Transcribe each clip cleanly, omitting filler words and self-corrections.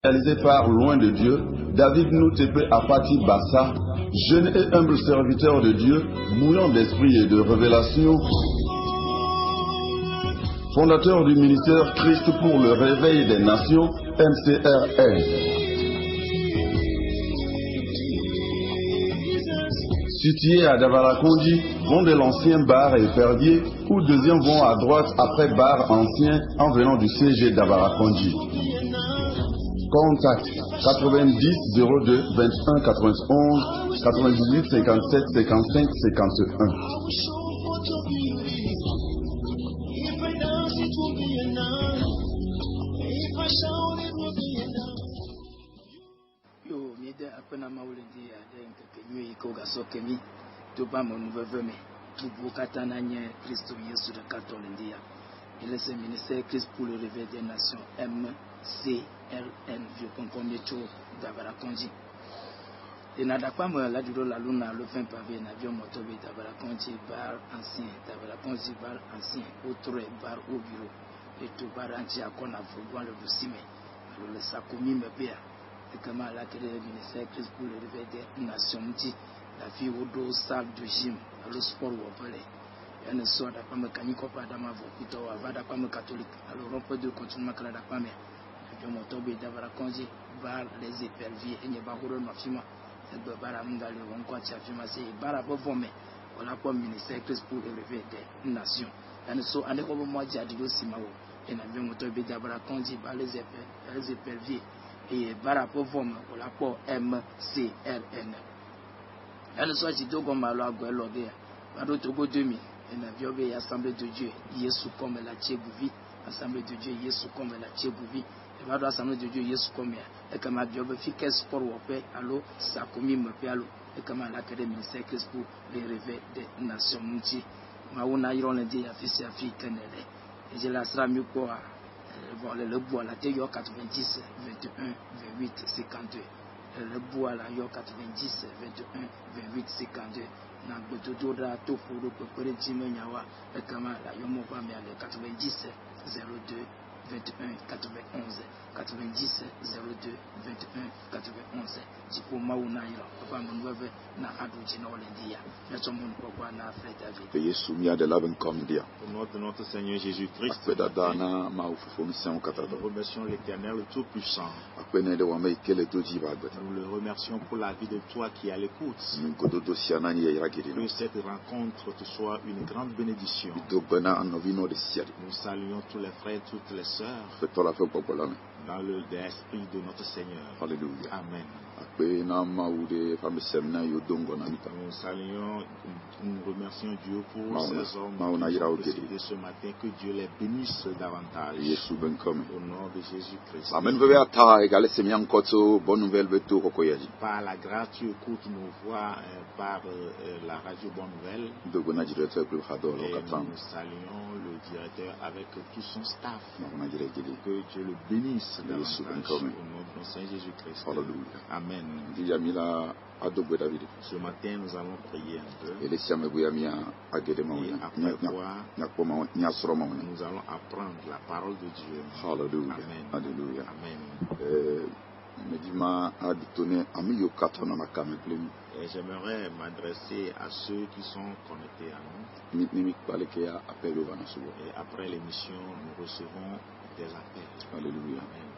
Réalisé par Loin de Dieu, David Noutepe Apati Bassa, jeune et humble serviteur de Dieu, bouillant d'esprit et de révélation, fondateur du ministère Christ pour le réveil des nations, MCRN. Situé à Davarakondi, vont de l'ancien bar et Perdier, ou deuxième vont à droite après bar ancien en venant du CG Davarakondi. Contact 90 02 21 91 98 57 55 51. Il est le ministère Christ pour le réveil des nations, MCRN, vieux concomier d'Avarakondi. Et n'a pas moi la duro la luna le fin pavé n'avion motobe d'Avarakondi bar ancien d'Avarakondi bar ancien autre bar au bureau et tout bar entier à qu'on a voulu le Lucime alors le sakoumi me père et comment la que le ministère Christ pour le réveil des nations dit la fille au dos salle de gym le sport au palais. Il y a une sorte de mécanique au pas d'ama vopito avada comme catholique alors on peut de continuer à la pame avion motobe d'Avarakondi bar les éperviers et n'y pas de mafima bara mungale wonkwa chafima se bara bovome wala kwa ministère Christ pour élever des nations and so ane ko mo jadi do simawo et na bien moto be d'Avarakondi ba les éperviers et bara bovome wala kwa MCRN and so ji dogo malo agwelo de bado togo 2000 et na bien be assemblée de Dieu Yesu comme la Tchegouvi assemblée de Dieu Yesu comme la Tchegouvi et bado assemblée de Dieu Yesu comme et comme a bien fait quel sport au paix allo ça commis me paix allo et comme à l'académie ministère Christ pour les réveils des nations munti mauna iron le dit affiché africaine et je la sera mieux quoi le bois la yo 90 21 28 52 le bois la yo 90 21 28 52 na gotodo da to pour le peuple dimenyawa et comme la yo mo ba me le 90 02 21 91 90 02 21 91 Jipo Maounaïra, Papa Mouave, na Adouji Nolendia, Natomon Papa na Fred David. Yesumia de l'Avencomedia. Au nom de notre Seigneur Jésus-Christ, nous remercions l'Éternel le Tout-Puissant. Nous le remercions pour la vie de toi qui est à l'écoute. Que cette rencontre te soit une grande bénédiction. Nous saluons tous les frères et toutes les sœurs dans l'esprit de notre Seigneur. Alléluia. Amen. Nous saluons, nous remercions Dieu pour ces hommes qui ont décidé ce matin, que Dieu les bénisse davantage. Au nom de Jésus-Christ. Par la grâce, tu écoutes nos voix par la radio Bonne Nouvelle. Et nous saluons le directeur avec tout son staff. Que Dieu le bénisse davantage. Au nom de notre Seigneur Jésus-Christ. Amen. Ce matin, nous allons prier un peu. Et après quoi, nous allons apprendre la parole de Dieu. Alléluia. Amen. Alléluia. Amen. Et j'aimerais m'adresser à ceux qui sont connectés à nous. Et après l'émission, nous recevons des appels. Alléluia. Amen.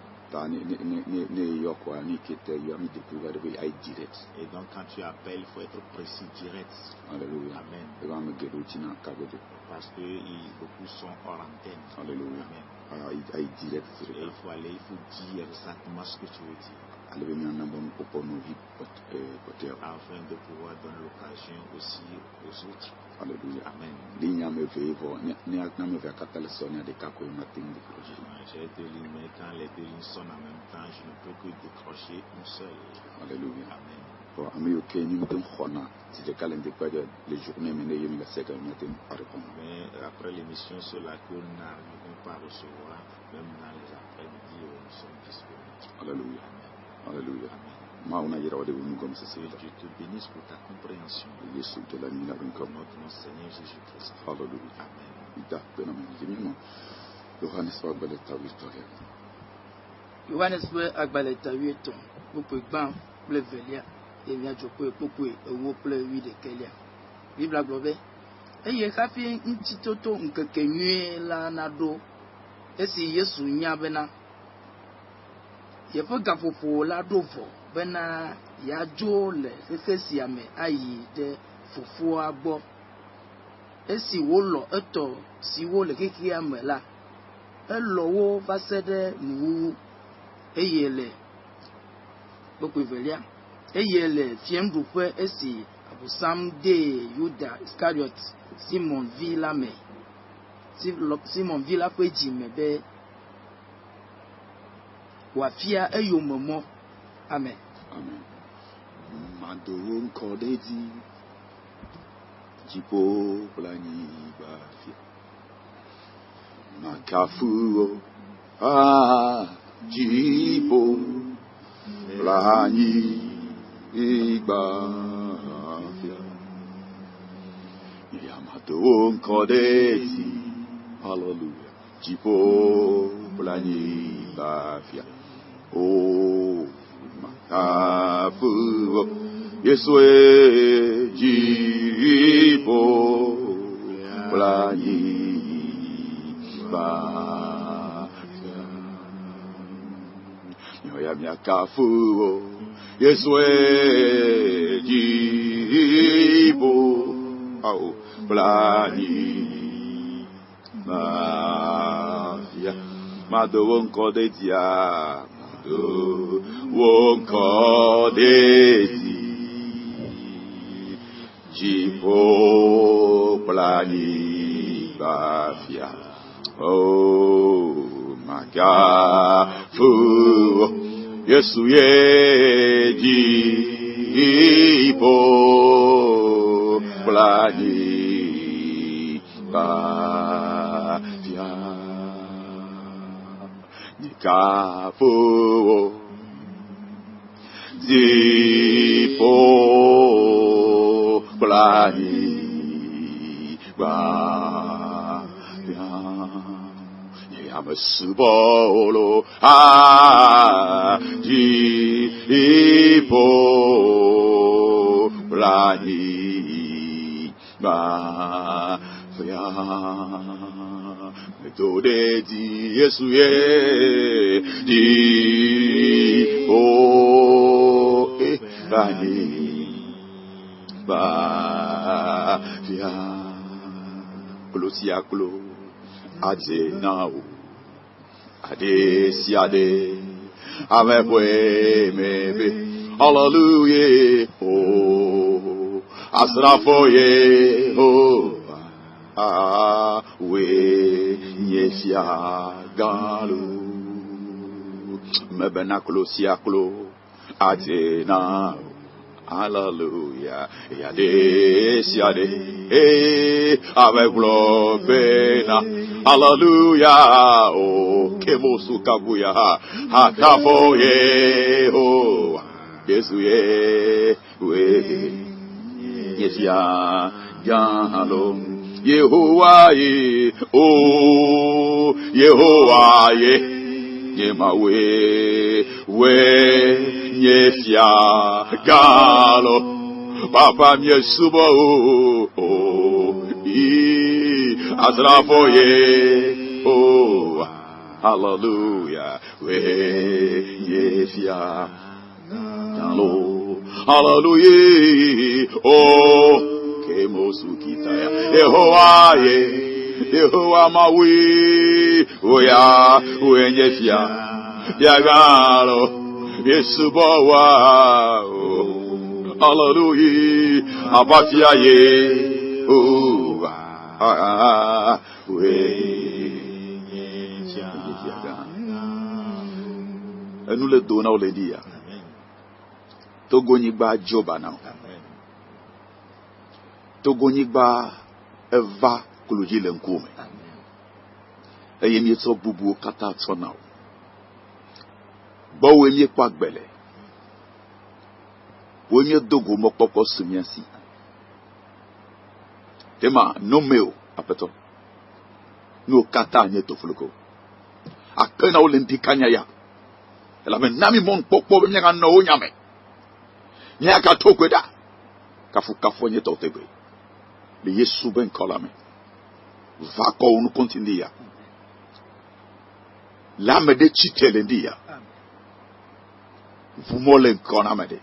Et donc quand tu appelles, il faut être précis, direct. Alléluia. Amen. Parce que beaucoup sont hors antenne. Alléluia. Amen. Et il faut aller, il faut dire exactement ce que tu veux dire. Afin de pouvoir donner l'occasion aussi aux autres. Alléluia. Amen. J'ai J'ai deux lignes, mais quand les deux lignes sonnent en même temps, je ne peux que décrocher une seule. Alléluia. Amen. Mais après l'émission, ceux-là que nous n'arrivons pas à recevoir, même dans les après-midi, nous sommes disponibles. Alléluia. Amen. Alléluia. Amen. Que Dieu te bénisse pour ta compréhension. Au nom de notre Seigneur Jésus-Christ. Alléluia. Amen. Johannes Wagbalet Victoria. Yohanes ƒe agbalẽta 8 kpokpoe gbã kple velia eye miadzokpoe kpokpoe 1 kple 11. Bibla gblɔ be eye hafi ŋutitoto ŋkekenyui la naɖo esi Yesu nya bena yeƒe gaƒoƒo la ɖo vɔ bena yeadzo le xexe sia me ayi ɖe fofoa gbɔ. Esi wolɔ etɔ siwo le xexea me la, elɔ wo va se ɖe nuwuwu eye le kpokpoe velia eye le fiẽnuɖuƒe esi Abosam de Yuda Iscariot Simon vi la me, Simon vi la ƒe dzi me be wòafia eyomemɔ. Amen. Amen. Madowo ŋkɔ ɖe dzi, dziƒo kple anyigba fia. Makafu wo, dziƒo kple anyigba fia. Madowo ŋkɔ ɖe dzi, hallelujah, dziƒo kple anyigba fia. Oh, makafu wo, Yesue dziƒo kple anyigba fia. Nyoya miakafu wo, Yesue dziƒo kple anyigba fia. Madowo ŋkɔ ɖe dzia, won't call daisy Jipo Plani Bafia. Oh my God, Fu Yesu ye Jipo Plani Bafia. Nikafu Zipo Plani Bafia. I'm a subolo Jipo Plani Bafia. Metode di Yesu ye di Plani Bafia. Kolosia klo Ade now Ade siade Amepwe mebe Hallelujah. Oh Asrafo ye oh we nyefia galu mebenakulo siakulo atena hallelujah yade siade avec globena hallelujah oh kemosu kabuya hakafo ye oh Yesu ye we nyefia galu Yehovah ye, oh Yehovah ye, Yemawe we nyefia galo, Papa myesubo oh Asrafo ye, oh hallelujah we nyefia galo, hallelujah oh. Mosukitaya Yehovah ye Yehovah mawi oya uenyefia yagalo Yesubowa hallelujah abafia ye et nous le donnons au dire Togonyigba Joba now Togonyigba eva kuluji lenkume. Eye mi to bubu kata tona. Bo we mi kwa gbele. We mi dogo mokpoko sumiansi. Tema no meo apeto. No kata nye tofuluko. Akena olenti kanya ya. La me nami mon popo be nyanga no nyame. Nya ka tokweda. Kafu nye totebe. Le Yesu ben kolame. Va ko unu kontindia. La me de chitelendia. Vumole nkona me de.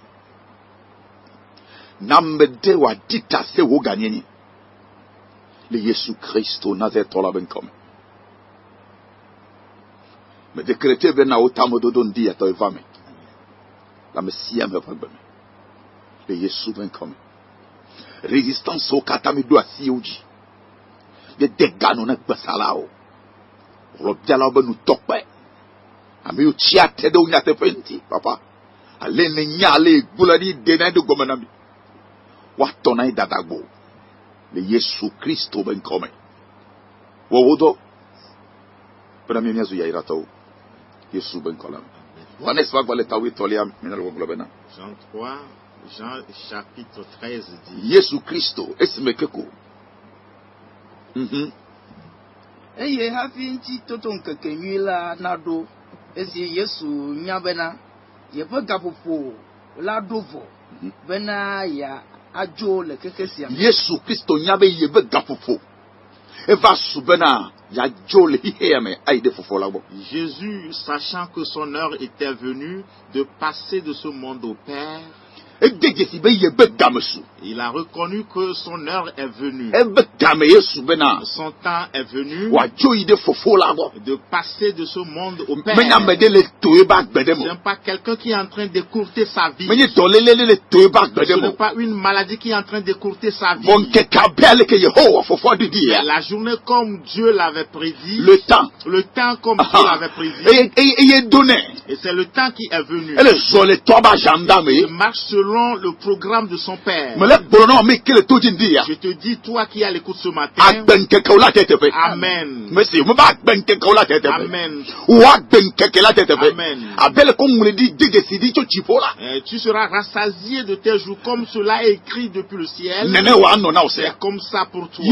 Nambe de wa dita se wo ganyeni. Le Yesu Christo Nazareth la ben kome. Me décréter ben na otamo dodon dia to evame. La Messia me va ben. Le Yesu ben kome. Résistance au katami do asi oji. De degano na basalao. Ro biala ba nu tokpe. Ami o chia te do nya te fenti papa. Ale ne nya ale buladi de na do gomanami. Wa tona idadagbo. Le Yesu Christo ben kome. Wowodo. Pena mi miazu ya irato. Yesu ben kolam. Wane swa gwa le tawi tolia minal woglobena. Jean 3, Jean chapitre 13 dit. Yesu Christo esmekeko. Eye hafi nchi toto nkeke nyila nado. Esi Yesu nyabena. Yepe gapopo la dovo. Bena ya ajo le keke siam. Yesu Christo nyabe yebe gapopo. Eva subena ya jo le hiheme aide fofo labo. Jésus, sachant que son heure était venue de passer de ce monde au Père, il a reconnu que son heure est venue. Son temps est venu de passer de ce monde au Père. Ce n'est pas quelqu'un qui est en train d'écourter sa vie. Ce n'est pas une maladie qui est en train d'écourter sa vie. La journée comme Dieu l'avait prédit. Le temps comme Dieu l'avait prédit. Et c'est le temps qui est venu. Il marche selon le programme de son Père. Je te dis, toi qui as l'écoute ce matin, Amen. Amen. Tu seras rassasié de tes jours comme cela est écrit depuis le ciel. C'est comme ça pour toi.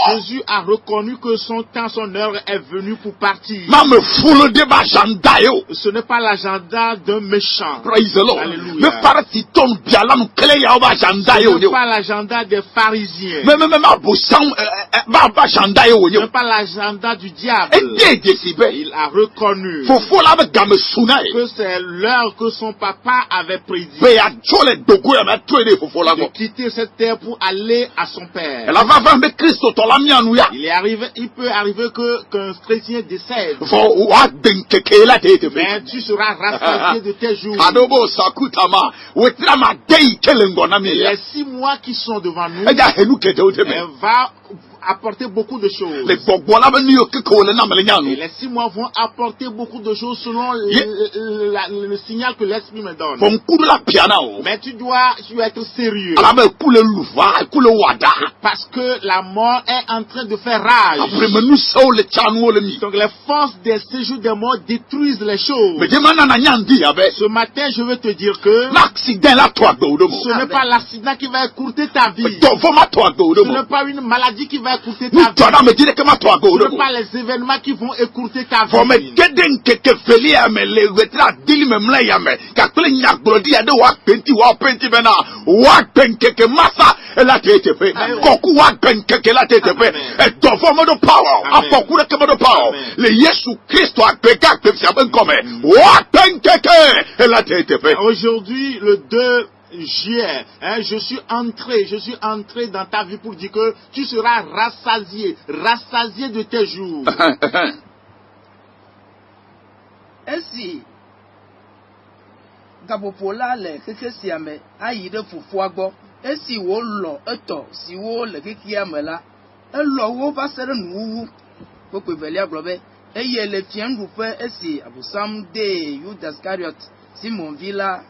Jésus a reconnu que son temps, son heure est venue pour partir. Ce n'est pas l'agenda d'un méchant. Praise the Lord. Alléluia. Ce n'est pas l'agenda des pharisiens. Ce n'est pas l'agenda du diable. Il a reconnu que c'est l'heure que son papa avait prédit de quitter cette terre pour aller à son Père. Il peut arriver qu'un chrétien décède. Mais tu seras rassasié de tes jours. Et les 6 mois qui sont devant nous, elle va apporter beaucoup de choses. Et les 6 mois vont apporter beaucoup de choses selon le signal que l'Esprit me donne. Mais tu dois être sérieux. Parce que la mort est en train de faire rage. Donc les forces des séjours des morts détruisent les choses. Ce matin, je veux te dire que ce n'est pas l'accident qui va écourter ta vie. Ce n'est pas une maladie qui va écourter ta vie. Ce n'est pas les événements qui vont écourter ta vie. Aujourd'hui, le 2 juillet, je suis entré dans ta vie pour dire que tu seras rassasié de tes jours. Ainsi, Gabopola le keke siame ayi de fufu agbo. Ainsi wo lo eto si wo le keke amela. Elo wo va sere nuwu. Pokwe velia globe. Eye le fiendu fe esi abusam de Judas Iscariot Simon Villa.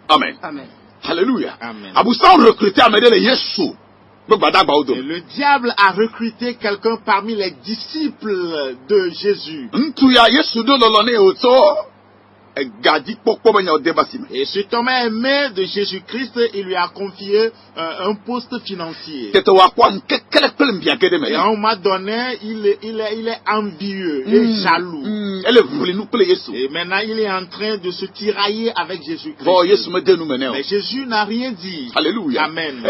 Amen. Amen. Alléluia. Amen. Abusam recruté Amédée le Yesu. Et le diable a recruté quelqu'un parmi les disciples de Jésus. Et cet homme aimé de Jésus-Christ, il lui a confié un poste financier. Et à un moment donné, il est envieux et jaloux. Et maintenant, il est en train de se tirailler avec Jésus-Christ. Mais Jésus n'a rien dit. Alléluia. Amen.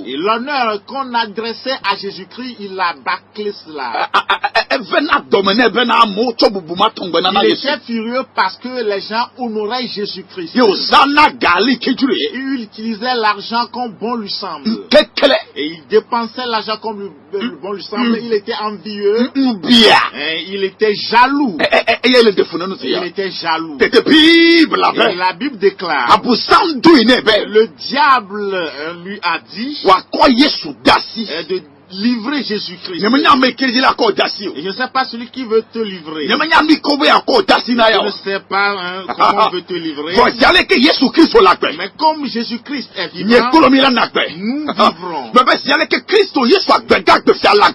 Et l'honneur qu'on adressait à Jésus-Christ, il a bâclé cela. Il était furieux parce que les gens honoraient Jésus-Christ. Et il utilisait l'argent comme bon lui semble. Et il dépensait l'argent comme bon lui semble. Il était envieux. Et il était jaloux. Il était jaloux. Et la Bible déclare, le diable lui a dit de livrer Jésus-Christ. Et je ne sais pas celui qui veut te livrer. Je ne sais pas comment on veut te livrer. Mais comme Jésus-Christ est vivant, nous vivrons.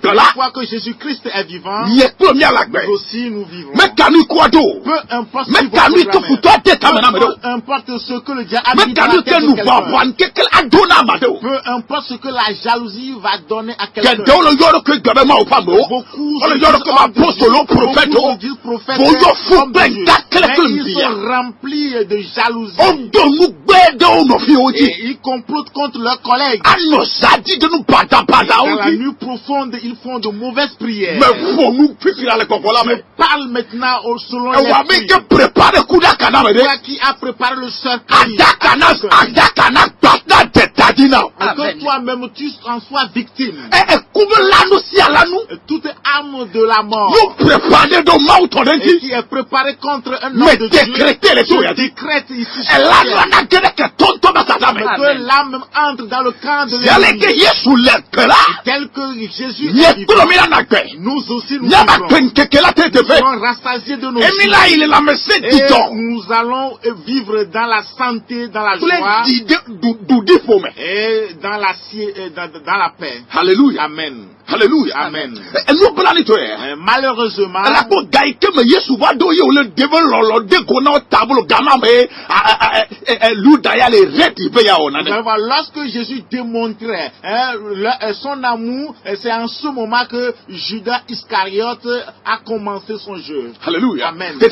Une fois que Jésus-Christ est vivant, nous aussi nous vivrons. Peu importe ce que le diable a dit dans la tête de quelqu'un. Peu importe ce que la jalousie va donner à quelqu'un. Beaucoup disent prophètes, ils sont remplis de jalousie. Et ils complotent contre leurs collègues. Dans la nuit profonde, ils font de mauvaises prières. Je parle maintenant selon l'esprit. Qui a préparé le cercueil. Que toi-même tu en sois victime. Toute âme de la mort et qui est préparée contre un homme de Dieu, je décrète ici que l'âme entre dans le camp de l'ennemi. Tel que Jésus est vivant, nous aussi nous serons rassasiés de nos vies. Et nous allons vivre dans la santé, dans la joie et dans la paix. Alléluia. Amen. Alléluia. Amen. Malheureusement, lorsque Jésus démontrait son amour, c'est en ce moment que Judas Iscariote a commencé son jeu. Alléluia. Amen. Et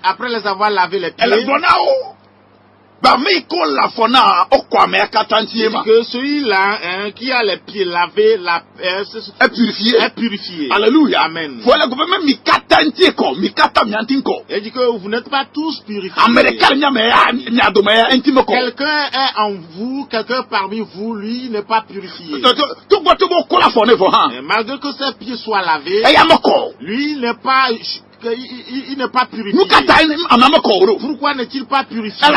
après les avoir lavé les pieds, que celui-là qui a les pieds lavés est purifié. Alléluia. Amen. Il dit que vous n'êtes pas tous purifiés. Quelqu'un est en vous, quelqu'un parmi vous, lui n'est pas purifié. Et malgré que ses pieds soient lavés, lui n'est pas... Il n'est pas purifié. Pourquoi n'est-il pas purifié?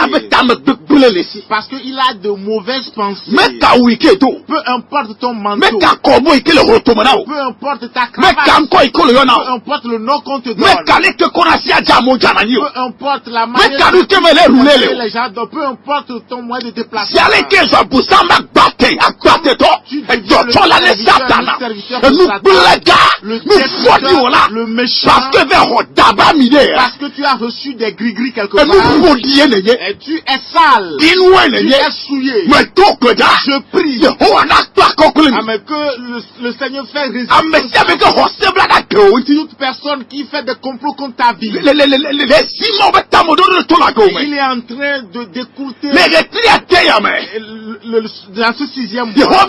Parce qu'il a de mauvaises pensées. Peu importe ton manteau, peu importe ta cravate, peu importe le nom qu'on te donne, peu importe la manière de les gens, peu importe ton moyen de déplacement, le méchant, parce que tu as reçu des gris-gris quelque part, et tu es sale, tu es souillé. Je prie, que le Seigneur fait résister toute personne qui fait des complots contre ta vie. Il est en train de décourter dans ce 6e mois.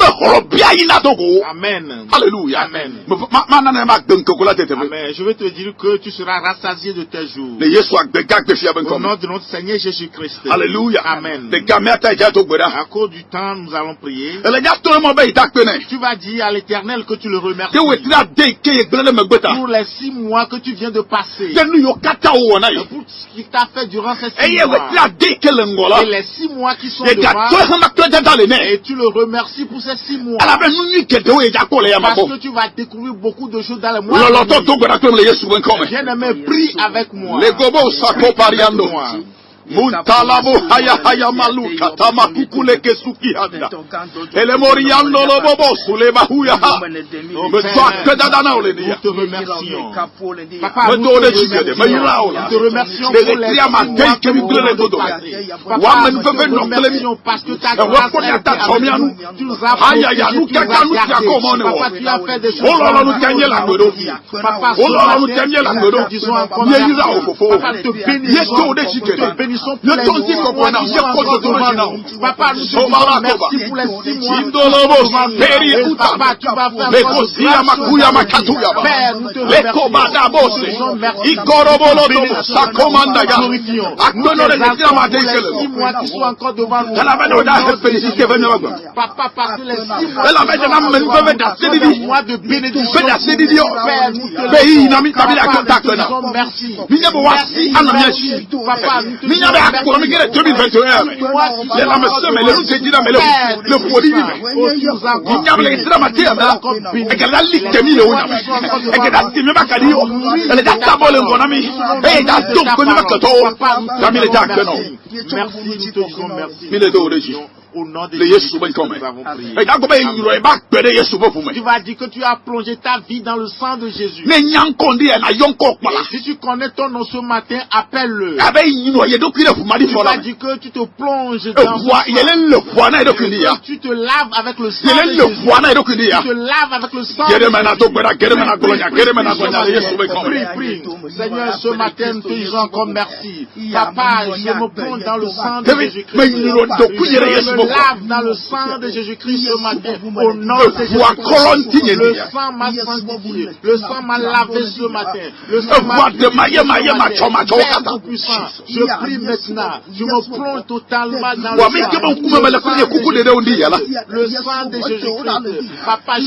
Amen. Alléluia. Amen. Amen. Je veux te dire que tu seras rassasié de tes jours. Au nom de notre Seigneur Jésus-Christ. Alléluia. Amen. À cause du temps, nous allons prier. Tu vas dire à l'Éternel que tu le remercies pour les 6 mois que tu viens de passer. Pour ce qu'il t'a fait durant ces 6 mois. Et les 6 mois qui sont devant. Et tu le remercies pour ces 6 mois. Parce que tu vas découvrir beaucoup de choses dans les mois. Bien-aimé, prie avec moi. Muntalabo haya haya maluka tamakukule kesuki handa. Ele moriando lo bobo sule bahuya ha. Me toque dadana oledia. Nous te remercions. Papa, nous te remercions pour les mois que nous remercions parce que ta grâce est avec nous. Tu nous as protégés, tu nous as gardés. Papa, tu as fait des choses. Papa, nous disons encore merci. Papa, te bénissons pour les mois Papa, nous te disons merci pour les 6 mois. Papa, tu vas faire Père, nous te remercions. Merci. Qui sont encore devant nous. Papa, parce que les 6 mois mois de bénédiction. Père, nous te disons merci. Merci. Papa, nous te disons merci. Au nom de Jésus, nous avons prié. Tu vas dire que tu as plongé ta vie dans le sang de Jésus. Et si tu connais ton nom ce matin, appelle-le. Tu vas dire que tu te plonges dans tu te laves avec le sang de Jésus. Tu te laves avec le sang de Jésus. Prie. Seigneur, ce matin, nous te disons encore merci. Papa, je me plonge dans le sang de Jésus-Christ. Lave dans le sang de Jésus-Christ ce matin. Au nom de Jésus-Christ. Le sang m'a sanctifié. Le sang m'a lavé ce matin. Le sang m'a Père tout-puissant. Je prie maintenant. Je me plonge totalement dans le sang de Jésus-Christ. Papa, je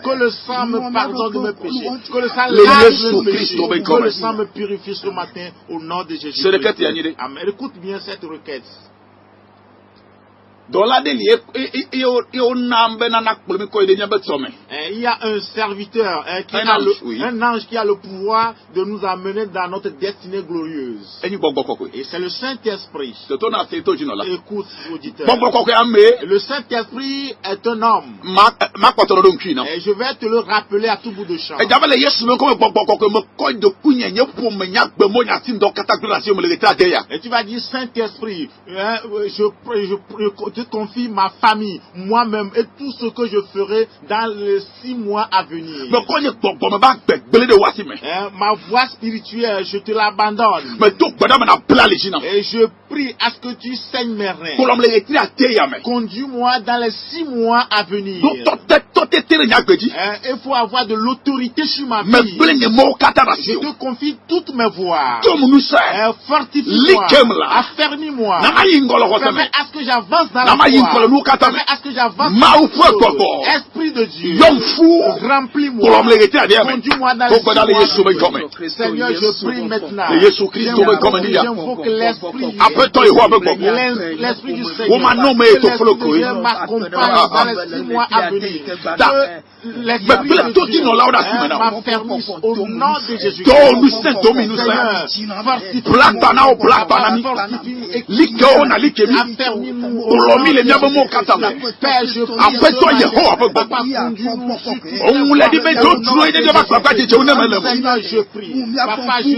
que le sang me pardonne de mes péchés. Que le sang lave mes péchés. Que le sang me purifie ce matin. Au nom de Jésus-Christ. Amen. Écoute bien cette requête. Il y a un serviteur, un ange qui a le pouvoir de nous amener dans notre destinée glorieuse. Et c'est le Saint-Esprit. Écoute, auditeur. Le Saint-Esprit est un homme. Et je vais te le rappeler à tout bout de champ. Et tu vas dire, Saint-Esprit, je confie ma famille, moi-même et tout ce que je ferai dans les 6 mois à venir. Ma voix spirituelle, je te l'abandonne. Et je prie à ce que tu saignes mes reins. Conduis-moi dans les 6 mois à venir. Il faut avoir de l'autorité sur ma vie. Je te confie toutes mes voies. Fortifie-moi, affermis-moi. Permets à ce que j'avance dans la foi. Permets à ce que j'avance dans la foi. Esprit de Dieu, remplis-moi. Conduis-moi dans les 6 mois. Seigneur, je prie maintenant. J'invoque l'Esprit. L'Esprit du Seigneur. Que l'Esprit m'accompagne dans les 6 mois à venir. L'Esprit m'affermisse au nom de Jésus. Je prie. Papa, je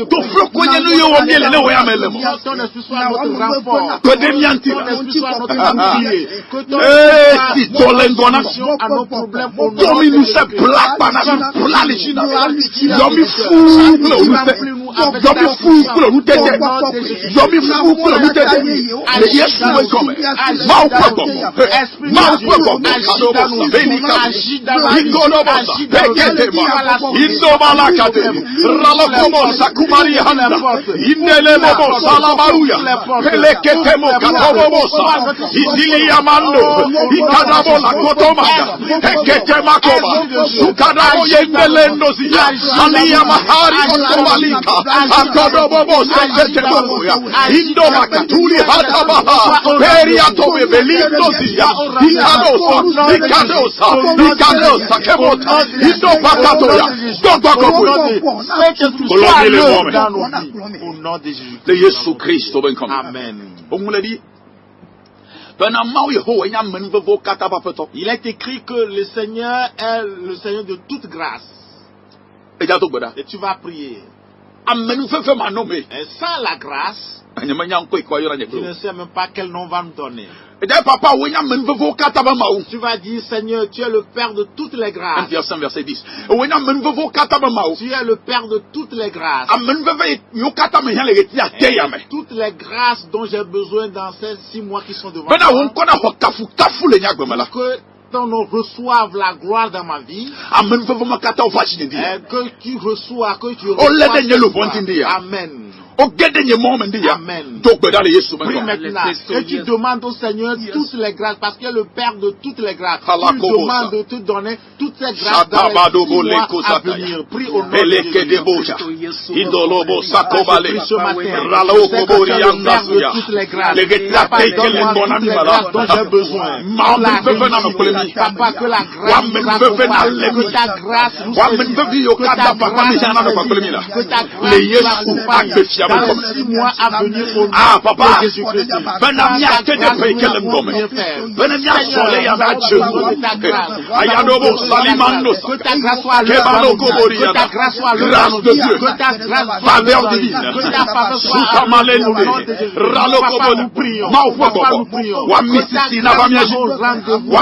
Mahari Otomalika, Akodobobo Seketemoya, Indoma Katuli Hatabaha, Periato Belindosia, Ikadosa, Kemota, Indopakatoya, au nom de Jésus. De Jésus Christ, amen. On l'a dit. Il est écrit que le Seigneur est le Seigneur de toute grâce. Et tu vas prier. Et sans la grâce, je ne sais même pas quel nom va me donner. Tu vas dire, Seigneur, tu es le Père de toutes les grâces. Verset 10. Tu es le Père de toutes les grâces. Toutes les grâces dont j'ai besoin dans ces 6 mois qui sont devant moi. Que on reçoive la gloire dans ma vie. Que tu reçois, Amen. Amen. Prie maintenant que tu demandes au Seigneur toutes les grâces, parce qu'il est le Père de toutes les grâces. Tu demandes de te donner toutes ces grâces dans les 6 mois à venir. Prie au nom de Jésus. Prie ce matin. Je sais que tu es le Père de toutes les grâces. Papa, donne-moi toutes les grâces dont j'ai besoin. Papa, que la grâce nous accompagne. Que ta grâce nous saisisse. Que ta grâce nous accompagne. Dans les 6 mois à venir au nom de Jésus-Christ. Que ta grâce soit le que ta grâce soit le que ta grâce soit le que ta faveur soit le Papa, nous prions. Papa, nous prions. Que ta grâce soit au rendez-vous.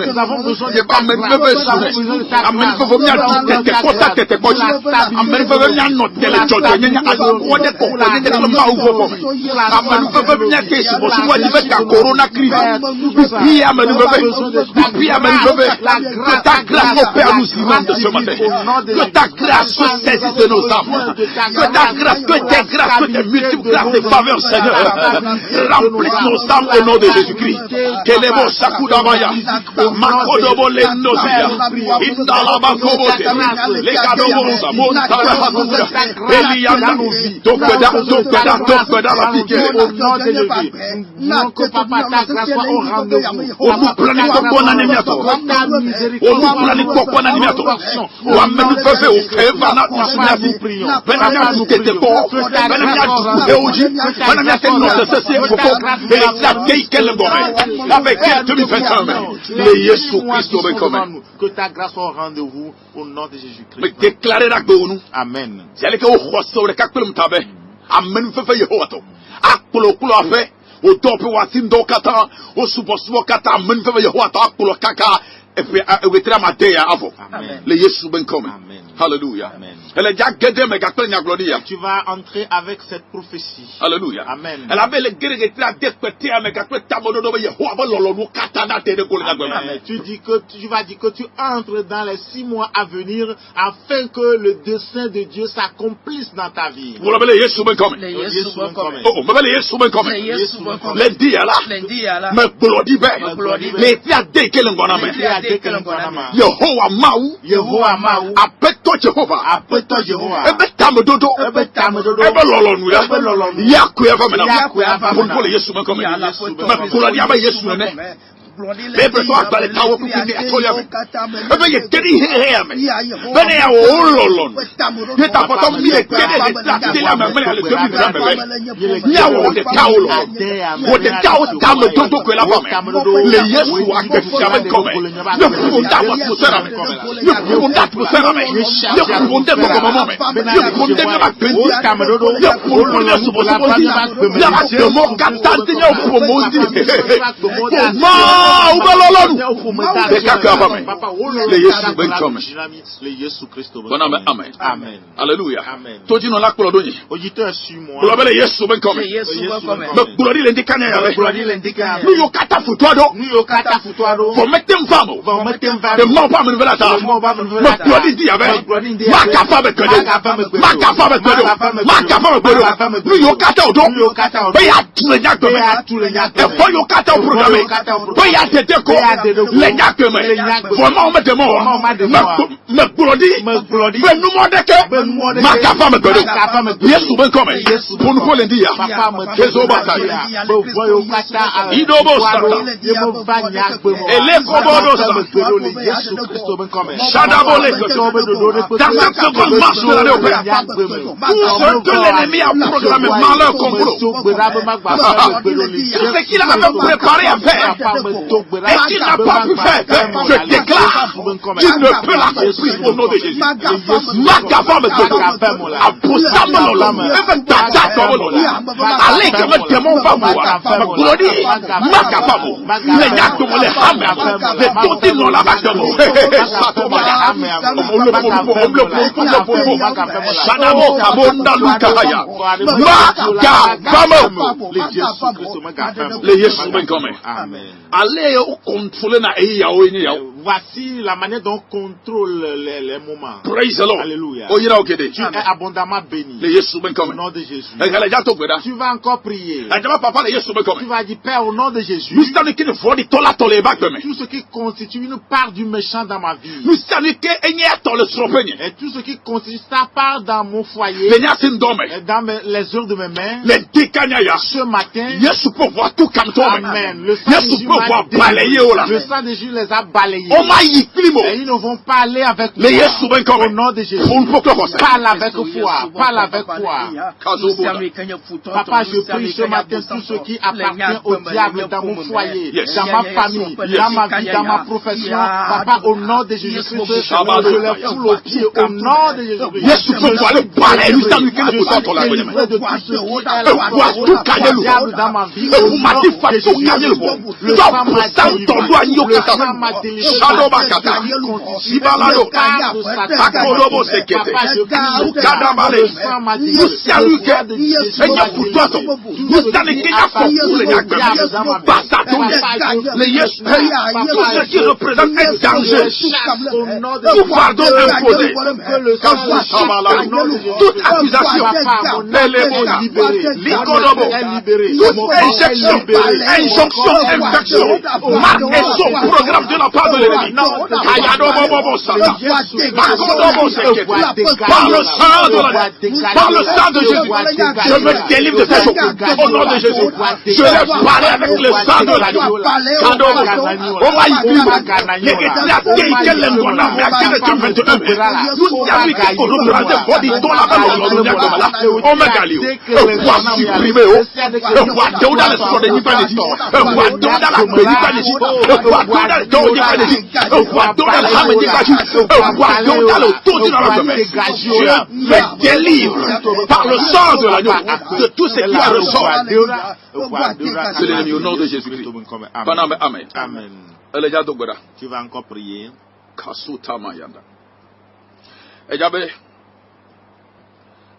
Nous avons besoin de ta grâce. Corona crise. Que ta grâce opère nous ce matin. Que ta grâce se saisisse de nos âmes. Que ta grâce, que tes grâces, que tes multiples grâces et faveurs, Seigneur, remplissent nos âmes au nom de Jésus-Christ. Que les mots Sakudamaya, Makodobo Lendosia, Indalabakobote, les Kadobo Montabakuya, Eliana, Tokeda, la piquée. Non, que papa, ta grâce soit au rendez-vous. On nous planifie pour qu'on animiato. On nous planifie pour qu'on animiato. On nous fait au Kevana, nous prions. Venez nous quitter pour. Venez nous quitter. Avec que ta grâce soit au rendez-vous au nom de Jésus-Christ. Amen. Amen. Alléluia. Tu vas entrer avec cette prophétie. Alléluia. Amen. Tu vas dire que tu entres dans les 6 mois à venir afin que le dessein de Dieu s'accomplisse dans ta vie. Yehovah Maou, appelle-toi Jehovah, ebe tam dodo, ebe lolonu ya, yaku ya vamena, pour le Yesu ben comme, mais pour la diable Yesu ne. Ebe so agbale tawo ku kiti atoya me. Ebe ye kedi he me. Bene ya ololon. Ye ta poto mi le kedi de ta de la me le kebi de me. Ya wo de tawo. Wo de tawo tam dodo ko la fame. Le Yesu akefia me comme. Le funda mo sera me. Le funda mo sera me. Le funda ko ko mama me. Le funda me ba pendi tam dodo. Le funda so bo so bo. Ya ma de mo katante ya ko mo di. Le Jésus Christ. Amen. Amen. Alléluia. Amen. Auditeur suis-moi. Le Jésus ben comme. Me glorie l'indicane ya. Nous yo kata futoado. Faut mettre un femme. De mon pas me nouvelle ta. Me glorie dit avec. Ma capable que de. Ma capable que de. Ma capable que de. Nous yo kata odo. Be ya tous les yak. Et faut yo kata programmer. Beya Teteko, Lenyakeme, vraiment on me demande, me brodi, ben nous mondeke, ma capa me godo, yes, ou ben comme, pour nous coller dia, Kezo Bataya, Idobo Sata, Ele Kobodo Sata, Shadabo Leko, dans cette seconde marche de l'année au Père, tout ce que l'ennemi a programmé, malheur complot, ce qu'il avait préparé à faire, et qu'il n'a pas pu faire, je déclare qu'il ne peut l'accomplir au nom de Jésus. Makafame Godo, Aposamolola, even Tatakolola, allez que le démon va voir, Glori, Makafamo, les Yakumole Hammer, les Toti non la Bakamo, Sanamo Kabonda Lukaya, Makafamo, les Yesu Ben Come. Allez au contrôler na Eyao. Voici la manière dont on contrôle les moments. Praise the Lord. Alléluia. Tu es abondamment béni. Au nom de Jésus. Tu vas encore prier. Tu vas dire, Père, au nom de Jésus, tout ce qui constitue une part du méchant dans ma vie, et tout ce qui constitue sa part dans mon foyer, et dans les heures de mes mains, ce matin, Amen. Le sang de Jésus le sang de Jésus les a balayés. Et ils ne vont pas aller avec toi. Au nom de Jésus. Parle avec foi. Parle avec foi. Papa, je prie ce matin tout ce qui appartient au diable dans mon foyer, dans ma famille, dans ma vie, dans ma profession. Papa, au nom de Jésus, je les foule aux pieds. Au nom de Jésus. Je suis délivré de tout ce qui est le diable dans ma vie. Au nom de Jésus. Le sang m'a délivré. Le sang m'a délivré. Sibalado, Takodobo Sekete, Kadabale, Lucianuke, Enya Putoto, Lucianikenya Fokule Yakbe, Basatoune, les Yesu, tout ce qui représente un danger, tout pardon imposé, toute accusation, l'Ikodobo, toute injonction, infection, marque et son programme de la part de l'ennemi. Par le sang de Jésus, je me délivre de cette eau. Au nom de Jésus, je vais parler avec le sang de l'agneau. On va y vivre. Je délivre par le sang de l'agneau de tout ce qui a ressort. C'est l'ennemi au nom de Jésus-Christ. Amen. Amen. Tu vas encore prier.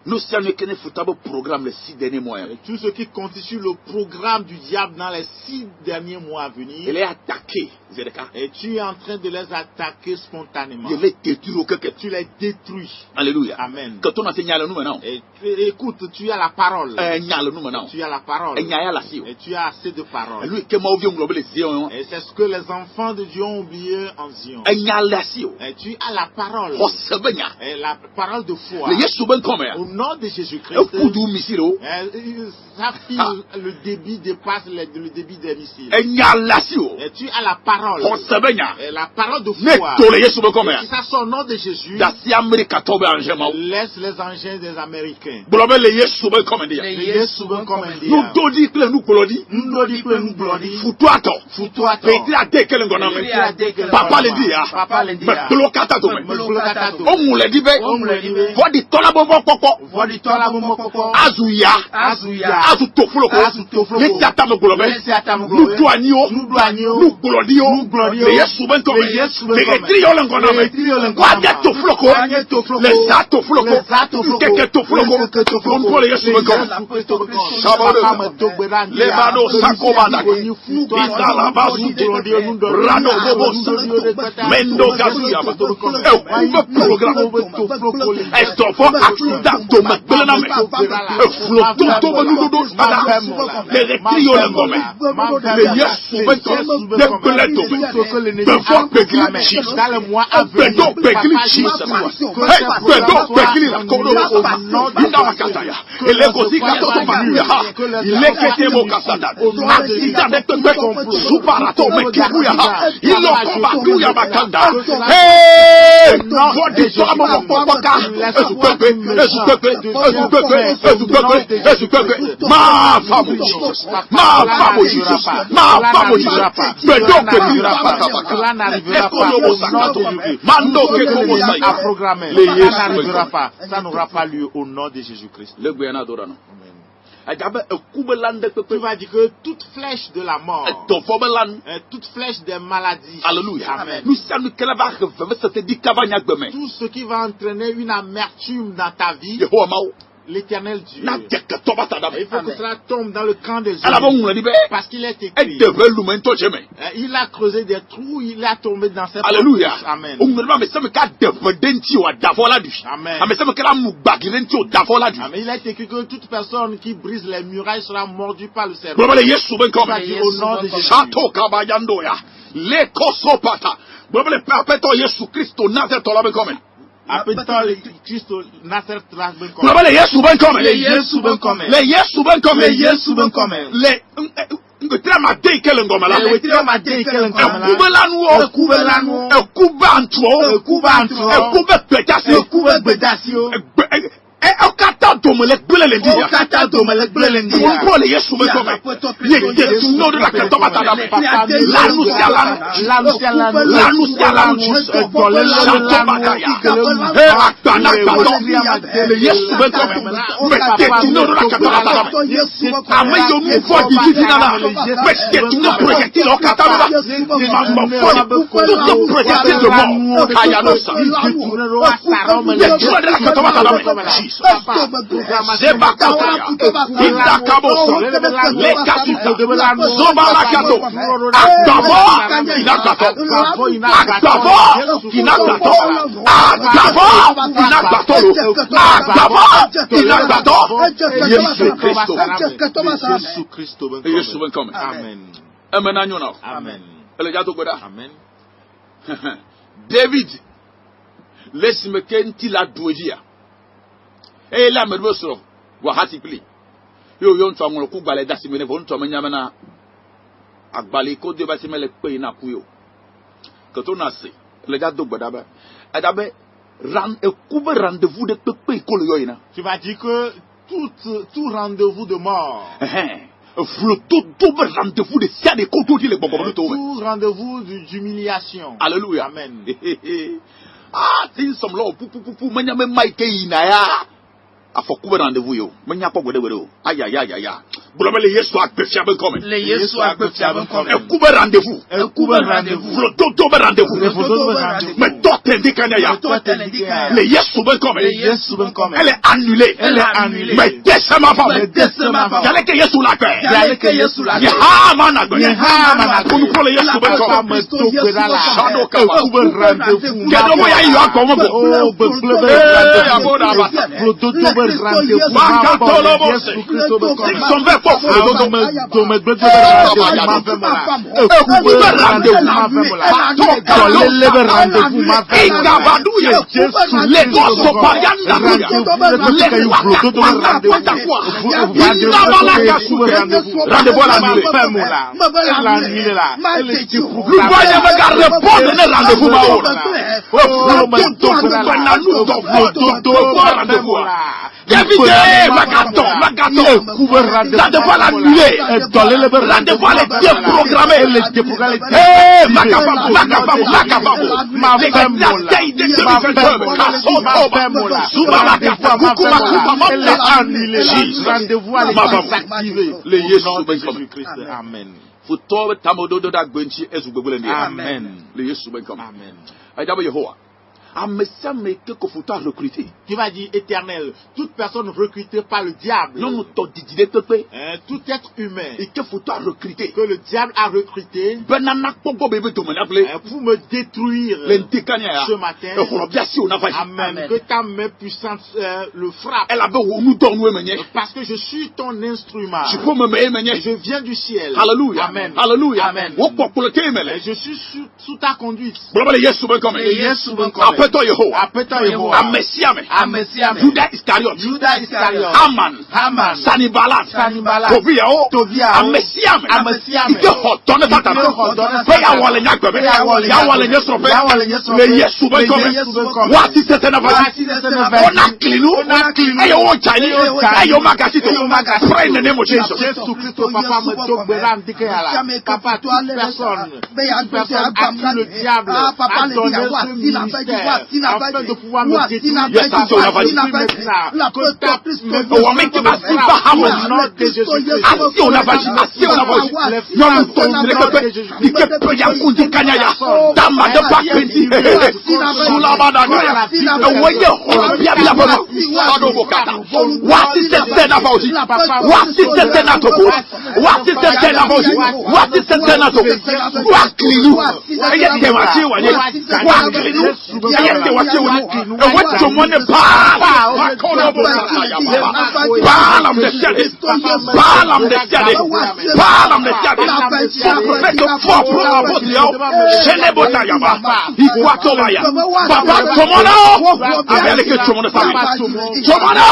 Nous sommes programme les 6 derniers mois. Tout ce qui constitue le programme du diable dans les 6 derniers mois à venir. Il est attaqué. Et tu es en train de les attaquer spontanément. Je les détruis. Tu les détruis. Alléluia. Amen. Quand on enseigne nous maintenant. Écoute, tu as la parole. Tu as la parole. Et tu as assez de parole. Et c'est ce que les enfants de Dieu ont oublié en Zion. Et tu as la parole. Et la parole de foi. Au nom de Jésus-Christ, le débit dépasse le débit des missiles. Et tu as la parole. Et la parole de foi. Et ça, c'est au nom de Jésus. Laisse les engins des Américains. Papa le dit. Azuya, Azutofloko, les Tatamoglobe, nous douanions, nous glorions, les Yesoubenko, les Triolangoname, Quadiatofloko, les Zatofloko, Keketofloko, pour les Yesoubenko, les Bano Sakomana, Isalabasu, Rano Bobos, Mendo Gazuya, un programme, accident, flottant, dos pada le retrio le ngome le yesu bento de beleto before begili Jesus bedo begili Jesus hey bedo begili la kodo ina makataya elegozi katoto manuya ha ilekete mo kasada asida de tebe suparato mekibuya ha ilo kobaduya makanda hey for the drama of popoka esupepe ma famo Jesus ma famo Jesus bedo begili la cela n'arrivera pas au nom de Jésus. Mando que comme ça a programmé. Ça n'arrivera pas. Ça n'aura pas lieu au nom de Jésus-Christ. Le Guyana Dorano. Tu vas dire que toute flèche de la mort, toute flèche des maladies, alléluia, amen. Tout ce qui va entraîner une amertume dans ta vie, l'Éternel Dieu, il faut que cela tombe dans le camp des hommes, parce qu'il est écrit, il a creusé des trous, il a tombé dans cette alléluia, amen. Amen. Amen. Il est écrit que toute personne qui brise les murailles sera mordue par le serpent. Au nom de Jésus. Appelle-toi le Christ Nazareth ben comme. Les Yesu ben comme. Les Yesu ben comme. Les Yesu ben comme. Les Yesu ben comme. Les ngotama de kelengoma la. Ngotama de kelengoma la. Kubelanu. Kubantu. Kubet bedasio. Kubet bedasio. Okata domele gbele ndi ya. Okata domele gbele ndi ya. Pour les Yesu ben comme. Ye tu no de la katoma ta la. La nusia la Jesus. Dans le bataya. Le Yesu ben comme. Mais tu no de la katoma ta la. Ame yo mu fo di na la. Mais tu no projectile o katoma la. Ma fo tout projectile de mort. Ayanosa. Le tu de la katoma ta la. C'est Bakataya, Indakabosa, les Kasuta, Zobalakato, Akdavo, Kinakato, Akdavo, Kinakato, Akdavo, Kinakato, Jésus Christ, Jésus ben comme. Amen. Amen. Amen. Amen. David, laisse-moi qu'un la douédia. Et là, me reçoit. Wahati pli. Yo yon tsamolo ku balé dasi mene von tsama nyamana. Agbali ko de basi mele pe na kuyo. Kato na se. Le gars dogba ba. Adabe rendez-vous de pe ko le yoina. Tu vas dire que tout rendez-vous de mort. Tout rendez-vous de ça de koto di le bobo to. Tout rendez-vous d'humiliation. Alléluia. Amen. Ah, tin som lo pu manyame maike inaya. Afokuba rendez-vous yo. Menya kwa gwede o. Aya. Bulaba le Yesu akpefia ben comme. Le Yesu akpefia ben comme. Ekuba rendez-vous. Flototo be rendez-vous. Mais toi t'es kanaya. Le Yesu ben comme. Elle est annulée. Mais décemment pas. Yale ke Yesu la paix. Ya mana. Nous pour le Yesu ben comme. Shadow ka. Kedo moya yo akomo go. Magato. Rendez-vous à l'annuler. Rendez-vous à les déprogrammer. Rendez-vous à les désactiver. Amen. Amen. Tu vas dire, Éternel, toute personne recrutée par le diable, tout être humain que le diable a recruté pour me détruire ce matin, amen, que ta main puissante le frappe, parce que je suis ton instrument, je viens du ciel, amen, amen, et je suis sous ta conduite. Judas Iscariot, Haman, Sanballat, Tobiah, Ike hotone Satan, peya wale nyakbebe, ya wale nyesope, le Yesu ben come, wati sete na vaji, ona klinu, ayo wonchani, ayo makasito, pray in the name of Jesus. Jésus Christ, papa me togberam dikeyala, papa toute personne à qui le diable a donné ce ministère, afin de pouvoir me détruire, Balaam the Shadis, Balaam the Shadis, Balaam the Shadis, Professor Pop, Shenebotayaba, Iquatobaya, Papa Tomono, American Tomono, Tomono,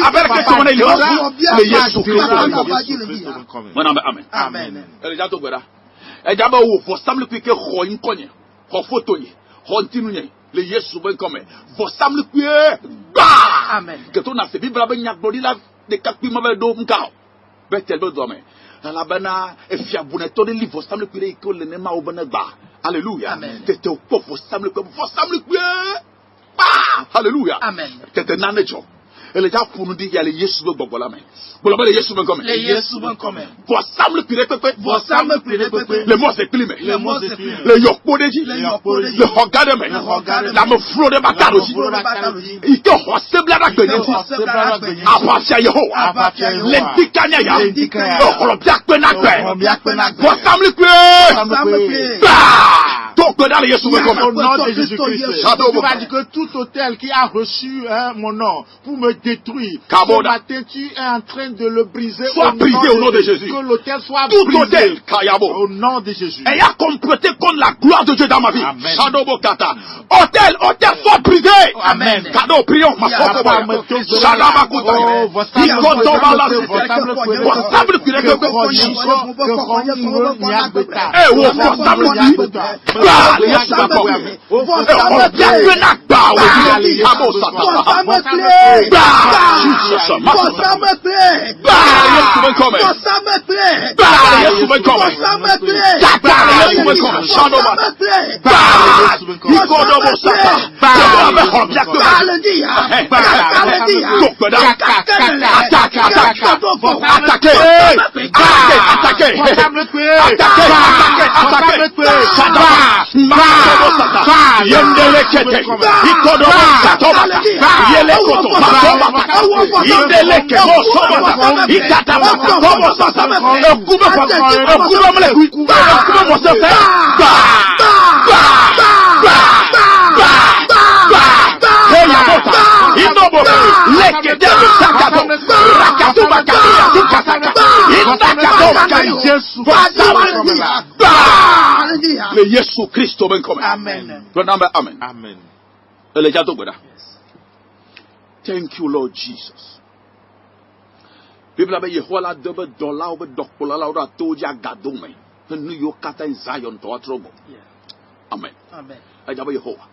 American Tomono, Yesu Christ. Amen. Amen. Elijato Gwera. Ejaba wo for samle pike ho inkonye, ho fotonye, ho ntinunye. Le Yesu ben comme vosam le kuye ba amen que ton a fait bibla ben nyak bodi la de kakpi ma do mka betel do do me la bana e fia buneto de li vosam le kuye ko le ne ma obana ba alléluia amen que te po vosam le kuye ba alléluia amen que te nanejo ele ja funu di ya le Yesu be gbogola me bolo le Yesu ben comme le Yesu ben comme vosam le kuye pepe vosam le kuye pepe le mot c'est clime le yokpodeji le hogade me la me flore bakaroji ike hosebla da gbenye apasia Yehowa le dikanya ya okolobia pena gbe vosam le kuye donc dans le Yesu au nom de Jésus-Christ, tu vas dire que tout hôtel qui a reçu mon nom pour me détruire, ce matin tu es en train de le briser au nom de Jésus. Que l'hôtel soit tout brisé hôtel, au nom de Jésus. Et a complété contre la gloire de Dieu dans ma vie. Hôtel soit brisé. Amen. Cadeau, prions. Le Yesu Christ ben comme amen. Amen. Amen. Thank you, Lord Jesus. People be Yehola double dollar over dokola la told ya gadome. New York kata in Zion to atrobo. Amen. Amen. Ajaba Yehowa.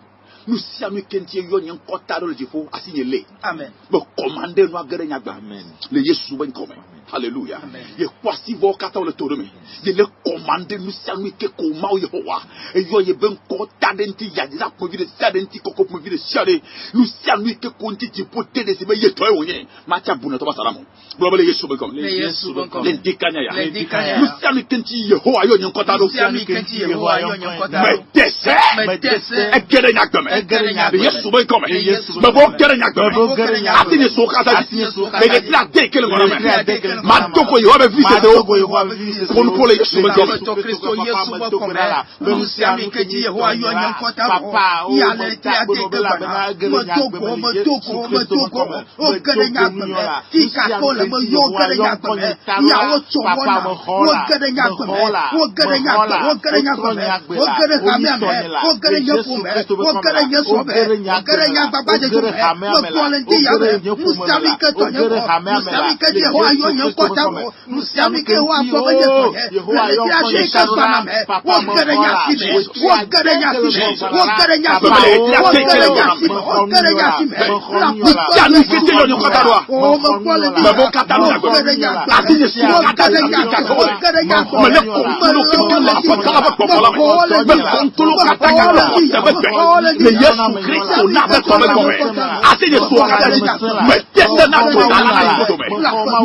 Nous sommes kenti yo nyen kota do jifo asinyele. Amen. Bo commander no agere nyagba. Amen. Le Yesu ben comme. Hallelujah. Amen. Ye kwasi bo kata le todome. Ye le commander nous sommes ke koma Yehowa. E yo ye ben kota denti ya dira ko vi de sadenti koko ko vi de shade. Nous sommes ke konti ti pote de se be ye to e onye. Ma cha buna to basalamu. Global le Yesu ben comme. Le Yesu ben comme. Le dikanya ya. Le dikanya. Nous sommes kenti Yehowa yo nyen kota do. Nous sommes kenti Yehowa yo nyen kota do. Me tese. E gere nyagba. Yesu ben come. Bebo gerenya gbe. Ati ni so kasa. Me de tra de kele ngona me. Ma doko yo be visite o. Kon pole Yesu ben come. Papa o ya le tra de kele. Mo toko o gerenya gbe. Ti ka ko le mo yo gerenya gbe. Ya o so wona. O gerenya gbe. O gerenya gbe. O gerenya gbe. O gerenya gbe. O gerenya gbe. O gerenya sobe. O gerenya baba de gbe. Mo volunteer ya be. Musami ke to ne ko. Musami ke de ho ayo ne ko ta ko. Musami ke ho aso be de ko. Le ya shi ka sana me. O gerenya sibe. O gerenya sibe. O gerenya sibe. O gerenya sibe. O gerenya sibe. Ya ni ke te lo ni ko ta do. O mo volunteer. Mo ka ta do. Ati ni so ka gerenya ko. O gerenya ko. Me le ko lo ke ke la ko ka ba ko la me. Me ko lo ka ta ka lo. Le Yesu Kristo na be ko me ko me. Ati ni so ka ta me tete na to na na ko do me.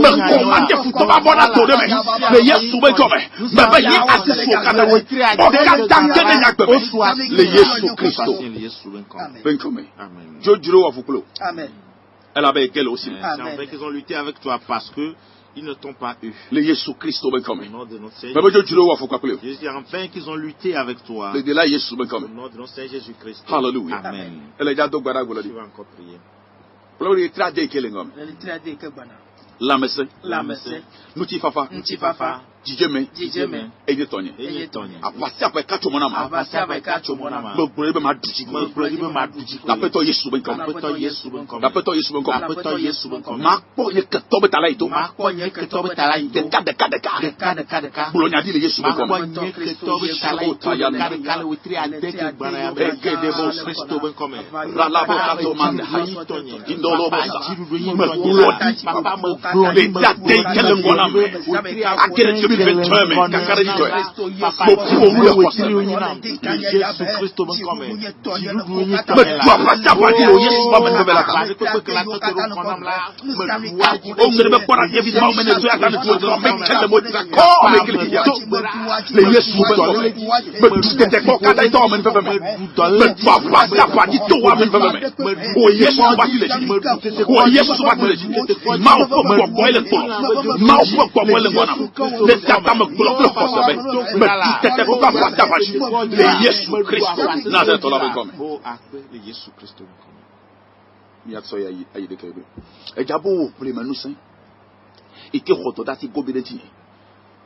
Me ko ma ke fu to ba bo na to de me. Le Yesu be ko me. Me be yi ati so ka ta we. O ka ta ke ne nya gbe me. Le Yesu Kristo. Ben ko me. Amen. Jojuro wa fukulo. Amen. Elle avait quelle aussi. C'est en fait qu'ils ont lutté avec toi parce que ils ne t'ont pas eu. Le Yesu Kristo ben comme. Au nom de notre Seigneur. Mais Jojuro wa fukulo. Je dis enfin qu'ils ont lutté avec toi. Le de la Yesu ben comme. Au nom de notre Seigneur Jésus-Christ. Hallelujah. Amen. Elle a déjà do gbara gola di. Tu vas encore prier. Pour le trade kele ngom. Le trade ke bana. La messe. Nuti fafa. Dijeme. Eye tonye. Apasi ape kacho monama. Bogbre be maduji. Lapeto Yesu ben kom. Lapeto Yesu ben kom. Makpo ye ketobe tala ito. Deka. Bulonya di le Yesu ben kom. Ralabo kato mande. Indolo bosa. Le date kele ngona me. Akere to be determined. Kakare ni to. Bo mu le kwasa. Jésus Christ ben comme. Me tu apata pa di o Yesu ba me bela ka. O ngere be kwara David ma me ne to aka ne to me kele mo ti ko me kele ya. Le Yesu ben comme. Me tu te ko ka dai to me fe me. Me tu apata pa di to wa me fe me. O Yesu ba ti le. O Yesu ba ti le. Ma o ko boy le to. Ma o ko mo le ngona. Le tata me bloque le force be. Me tu te ko ka pata pa di. Le Yesu Kristo na de to la be comme. Le Jésus Christ. Ya so ya ayi de kebe. E jabo ple manusin. E ke khoto dati go bedeti.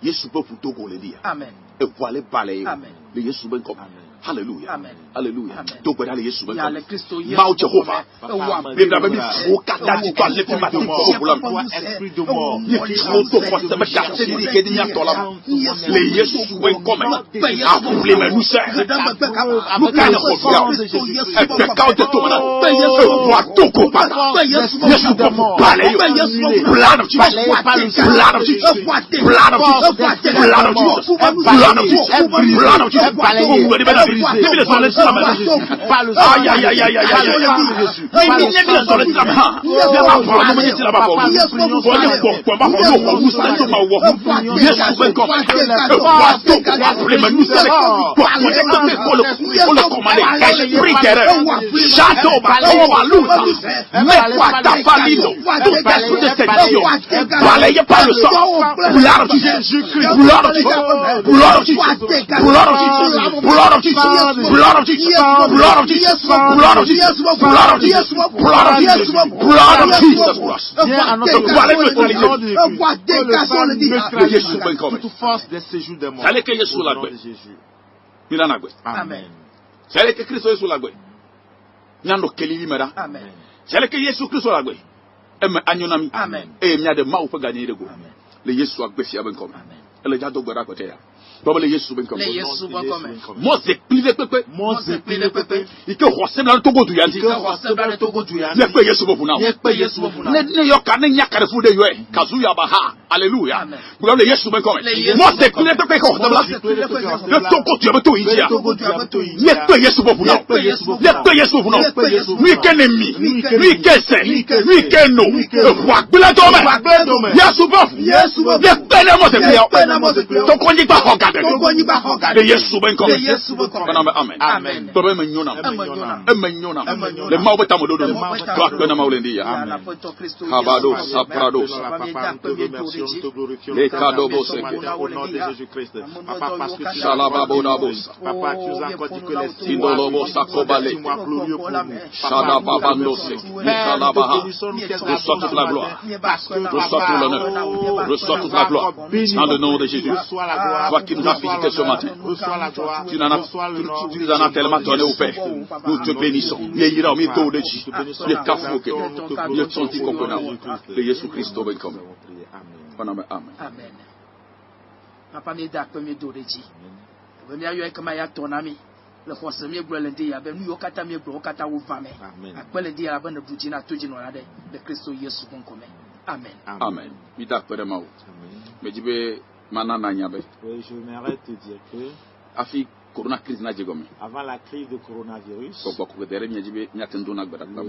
Yesu pe fu to go le dia. Amen. E vo ale bale. Amen. Le Yesu ben comme. Hallelujah. Amen. Hallelujah. To go dale Yesu ben Ya le comme. Kristo Yesu. Ma o Jehovah. Même da be fo kata di to le fi ma ti ko bula. Esprit de mort. Ni tro to ko se me ka se di ke di nya to la. Le Yesu ben comme. A ple manusin. Mu ka na ko ya. E pe ka o to na. E vo to ko pa. Yesu ko bale yo. Blood of Jesus. Blood of Jesus. Blood of Jesus. Blood of Jesus. Blood of Jesus. Blood of Jesus. Blood of Jesus, blood of Jesus, blood of Jesus, blood of Jesus, blood of Jesus, blood of Jesus, blood of Jesus Christ. Toute force des séjours des morts. Allez que Jésus la gueule. Mila na gueule. Amen. Allez que Christ Jésus la gueule. Nyando kelili mera. Amen. Allez que Jésus Christ la gueule. Eme anyonami. Amen. E mia de ma ou pe gagner de go. Le Jésus a gueule si aben comme. Elle a do gora côté ya. Le Yesu ben comme. Le Yesu ben comme. Mose plive pepe. Mose plive pepe. Ike hwase na togo du yanti. Ike hwase na togo du yanti. Ne pe Yesu bo funa. Ne pe Yesu bo funa. Ne yo ka ne nyakare fu de yo e. Kazuya ba ha. Hallelujah. Pour le Yesu ben comme. Mose plive pepe ko hwase la. Ne togo du yabeto injia. Ne pe Yesu bo funa. Ne pe Yesu bo funa. Ni kenemi. Ni kese. Ni keno. Wa gbele do me. Yesu bo. Ne pe ne mo se pe yo. To konji pa hoga. de Yesu ben comme amen amen to be menyona le mawo tamodo do to akona mawlendia habado saprado le cadeau bosse au nom de Jésus-Christ. Papa, parce que tu as encore dit que les signes glorieux pour nous. Reçois toute la gloire, reçois tout l'honneur, reçois toute la gloire, dans le nom de Jésus. Toi qui nous as visité ce matin, tu nous en as tellement donné au Père. Nous te bénissons. Amen. Papa mi da premier doreji. Vemi ayo kama ya tonami. Le force mi gro lende ya be nu yo kata mi gro kata wo vame. Akpele di ya ba na buji na toji no ade de Kristo Yesu kon kome. Amen. Amen. Mi da pere mawo. Mejibe manana nyabe. Oui, je m'arrête de dire que afi corona crise na jegome. Avant la crise de coronavirus, le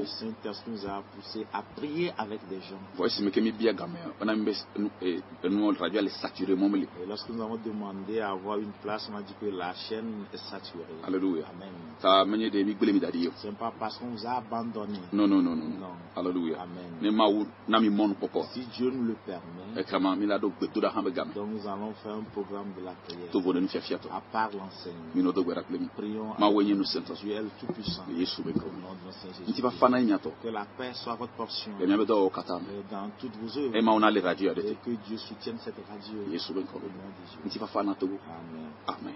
Saint-Esprit nous a poussé à prier avec des gens. Et lorsque nous avons demandé à avoir une place, on a dit que la chaîne est saturée. Alléluia. Amen. Ce n'est pas parce qu'on nous a abandonnés. Non. Alléluia. Amen. Si Dieu nous le permet, donc nous allons faire un programme de la prière. À part l'enseignement. Prions à Dieu le Tout-Puissant. Que la paix soit votre portion dans toutes vos œuvres. Et que Dieu soutienne cette radio. Au nom de Jésus. Amen.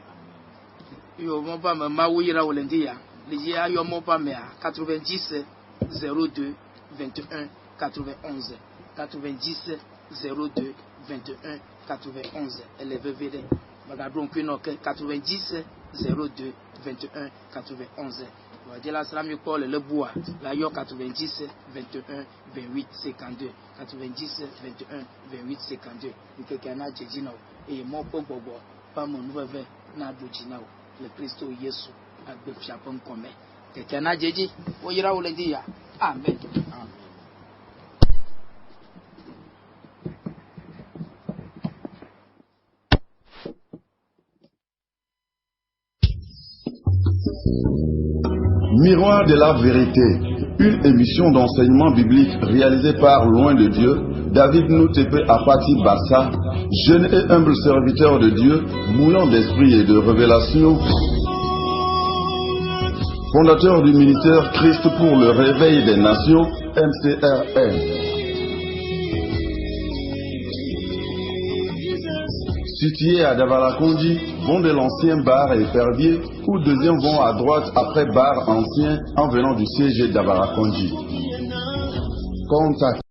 Yo mon pas ma wira wolendia. Les yo mon pas 90 02 21 91 90 02 21 91 LVVD. Magadron Kunoke 90 02 21 91. De la salam Paul le bois, la yo 90 21 28 52 90 21 28 52. Quelqu'un a dit non et mon pogo pas mon nouvel na dojina le Christ Yesu a be chapon comme quelqu'un a dit o ira o lendia. Amen. Miroir de la vérité, une émission d'enseignement biblique réalisée par Loin de Dieu, David Noutepe Apati Bassa, jeune et humble serviteur de Dieu, moulant d'esprit et de révélation, fondateur du ministère Christ pour le réveil des nations, MCRN. Situé à Davarakondi, vont de l'ancien bar et Perdier, ou deuxième vont à droite après bar ancien en venant du siège Davarakondi. Contact